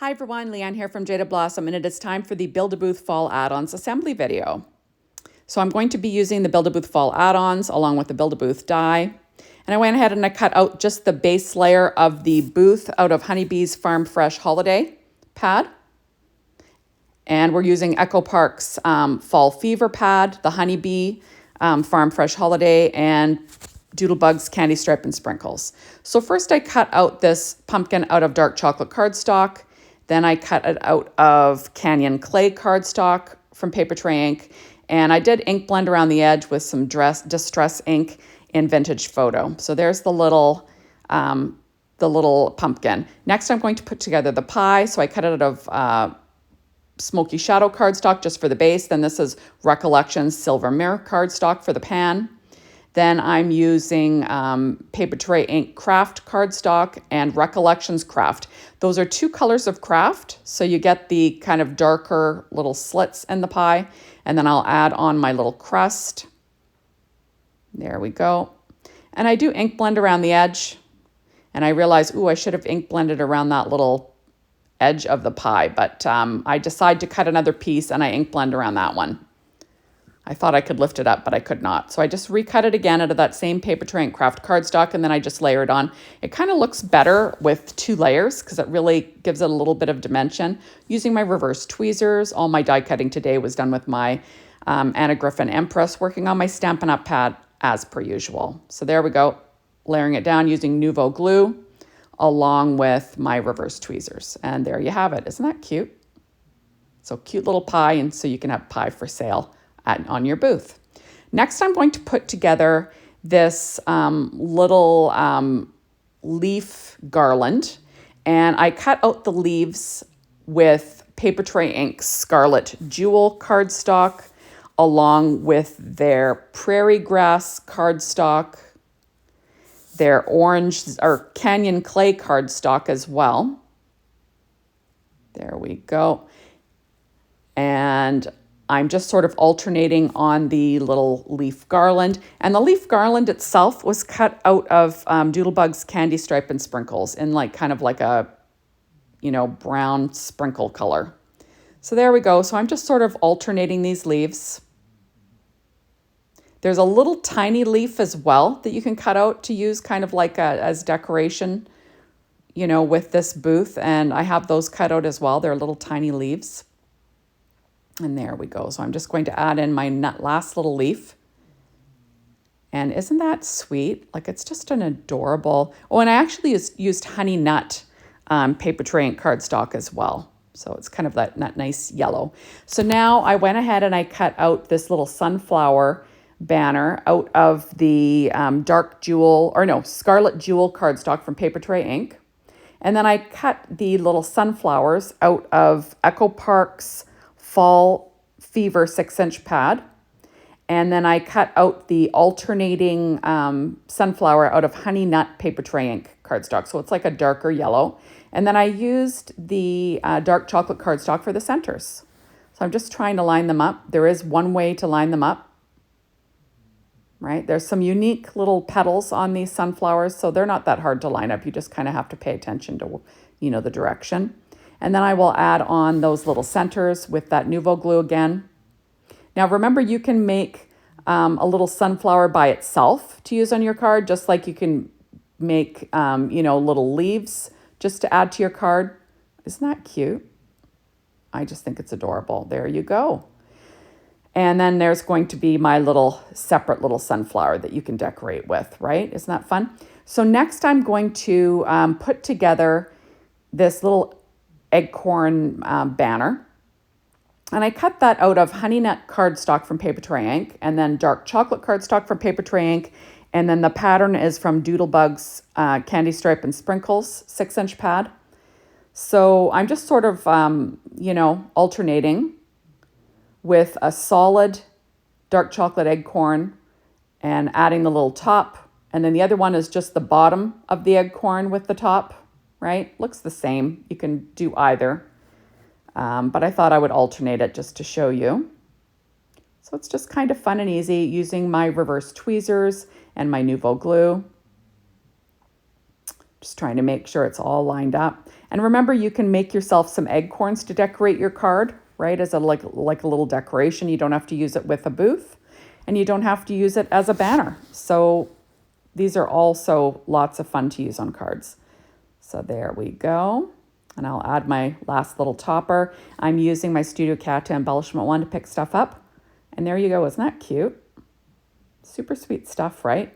Hi everyone, Leanne here from Jada Blossom, and it is time for the Build-A-Booth Fall Add Ons assembly video. So I'm going to be using the Build-A-Booth Fall Add Ons along with the Build-A-Booth die. And I went ahead and I cut out just the base layer of the Booth out of Honeybee's Farm Fresh Holiday pad. And we're using Echo Park's Fall Fever pad, the Honeybee Farm Fresh Holiday, and Doodlebug's Candy Stripe and Sprinkles. So first I cut out this pumpkin out of dark chocolate cardstock. Then I cut it out of Canyon Clay cardstock from Paper Trey Ink. And I did ink blend around the edge with some Distress ink in Vintage Photo. So there's the little pumpkin. Next, I'm going to put together the pie. So I cut it out of Smoky Shadow cardstock just for the base. Then this is Recollections Silver Mirror cardstock for the pan. Then I'm using Paper Trey Ink Kraft cardstock and Recollections Kraft. Those are two colors of Kraft, so you get the kind of darker little slits in the pie. And then I'll add on my little crust. There we go. And I do ink blend around the edge. And I realize, ooh, I should have ink blended around that little edge of the pie. But I decide to cut another piece and I ink blend around that one. I thought I could lift it up, but I could not. So I just recut it again out of that same Paper Trey Ink Kraft cardstock, and then I just layer it on. It kind of looks better with two layers because it really gives it a little bit of dimension. Using my reverse tweezers, all my die cutting today was done with my Anna Griffin Empress, working on my Stampin' Up! Pad as per usual. So there we go, layering it down using Nouveau glue along with my reverse tweezers. And there you have it. Isn't that cute? So cute little pie, and so you can have pie for sale on your booth. Next, I'm going to put together this little leaf garland, and I cut out the leaves with Paper Trey Ink's Scarlett Jewel cardstock along with their Prairie Grass cardstock, their orange or Canyon Clay cardstock as well. There we go. And I'm just sort of alternating on the little leaf garland. And the leaf garland itself was cut out of Doodlebug's Candy Stripe and Sprinkles in like kind of like a, brown sprinkle color. So there we go. So I'm just sort of alternating these leaves. There's a little tiny leaf as well that you can cut out to use kind of like as decoration, with this booth. And I have those cut out as well. They're little tiny leaves. And there we go. So I'm just going to add in my last little leaf. And isn't that sweet? Like, it's just an adorable... Oh, and I actually used Honey Nut Paper Trey Ink cardstock as well. So it's kind of that nice yellow. So now I went ahead and I cut out this little sunflower banner out of the Scarlett Jewel cardstock from Paper Trey Ink. And then I cut the little sunflowers out of Echo Park's Fall Fever 6-inch pad. And then I cut out the alternating sunflower out of Honey Nut Paper Trey Ink cardstock. So it's like a darker yellow. And then I used the dark chocolate cardstock for the centers. So I'm just trying to line them up. There is one way to line them up, right? There's some unique little petals on these sunflowers, so they're not that hard to line up. You just kind of have to pay attention to, the direction. And then I will add on those little centers with that Nouveau glue again. Now remember, you can make a little sunflower by itself to use on your card, just like you can make, little leaves just to add to your card. Isn't that cute? I just think it's adorable. There you go. And then there's going to be my separate little sunflower that you can decorate with, right? Isn't that fun? So next I'm going to put together this little acorn banner. And I cut that out of Honey Nut cardstock from Paper Trey Ink, and then dark chocolate cardstock from Paper Trey Ink. And then the pattern is from Doodlebug's Candy Stripe and Sprinkles 6-inch pad. So I'm just sort of, alternating with a solid dark chocolate acorn and adding the little top. And then the other one is just the bottom of the acorn with the top. Right? Looks the same. You can do either. But I thought I would alternate it just to show you. So it's just kind of fun and easy using my reverse tweezers and my Nouveau glue. Just trying to make sure it's all lined up. And remember, you can make yourself some acorns to decorate your card, right? As a like a little decoration. You don't have to use it with a booth, and you don't have to use it as a banner. So these are also lots of fun to use on cards. So there we go. And I'll add my last little topper. I'm using my Studio Cat embellishment one to pick stuff up. And there you go. Isn't that cute? Super sweet stuff, right?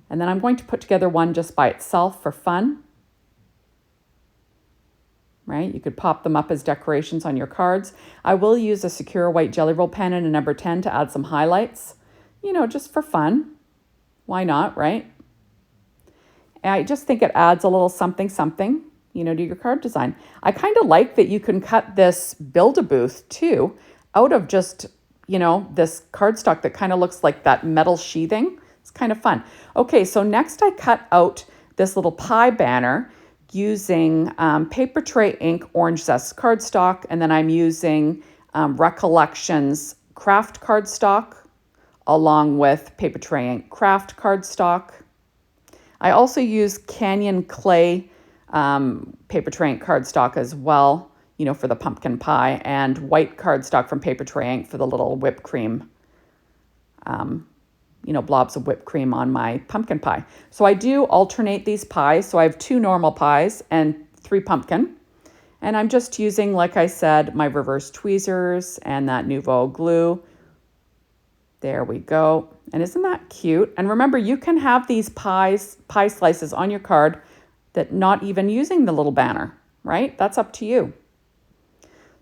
And then I'm going to put together one just by itself for fun. Right? You could pop them up as decorations on your cards. I will use a Sakura white jelly roll pen and a number 10 to add some highlights. You know, just for fun. Why not, right? And I just think it adds a little something, you know, to your card design. I kind of like that you can cut this Build-A-Booth too out of just, you know, this cardstock that kind of looks like that metal sheathing. It's kind of fun. Okay, so next I cut out this little pie banner using Paper Trey Ink Orange Zest cardstock, and then I'm using Recollections Kraft cardstock along with Paper Trey Ink Kraft cardstock. I also use Canyon Clay Paper Trey Ink cardstock as well, you know, for the pumpkin pie, and white cardstock from Paper Trey Ink for the little whipped cream, you know, blobs of whipped cream on my pumpkin pie. So I do alternate these pies. So I have 2 normal pies and 3 pumpkin. And I'm just using, like I said, my reverse tweezers and that Nouveau glue. There we go. And isn't that cute? And remember, you can have these pie slices on your card that not even using the little banner, right? That's up to you.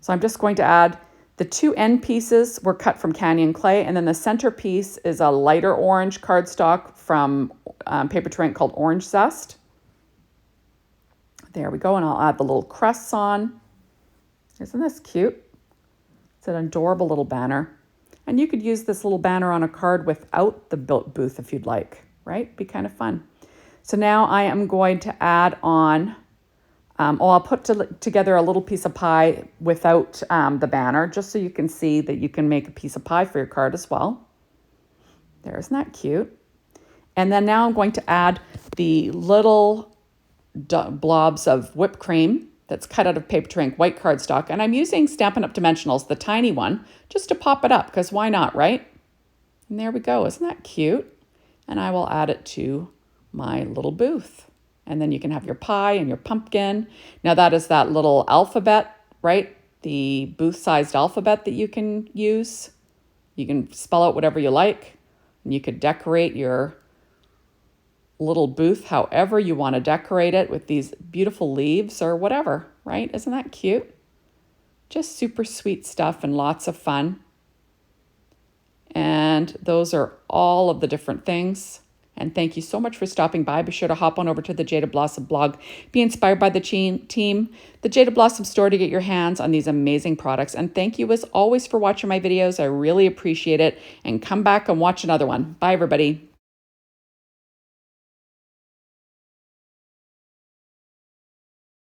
So I'm just going to add the 2 end pieces were cut from Canyon Clay, and then the center piece is a lighter orange cardstock from Paper Trey Ink called Orange Zest. There we go, and I'll add the little crests on. Isn't this cute? It's an adorable little banner. And you could use this little banner on a card without the booth if you'd like, right? Be kind of fun. So now I am going to add on, I'll put together a little piece of pie without the banner, just so you can see that you can make a piece of pie for your card as well. There, isn't that cute? And then now I'm going to add the little blobs of whipped cream that's cut out of Paper Trey Ink white cardstock. And I'm using Stampin' Up! Dimensionals, the tiny one, just to pop it up, because why not, right? And there we go. Isn't that cute? And I will add it to my little booth. And then you can have your pie and your pumpkin. Now that is that little alphabet, right? The booth-sized alphabet that you can use. You can spell out whatever you like. And you could decorate your little booth however you want to decorate it with these beautiful leaves or whatever, right? Isn't that cute? Just super sweet stuff and lots of fun. And those are all of the different things. And thank you so much for stopping by. Be sure to hop on over to the Jada Blossom blog. Be inspired by the team, the Jada Blossom store, to get your hands on these amazing products. And thank you as always for watching my videos. I really appreciate it. And come back and watch another one. Bye, everybody.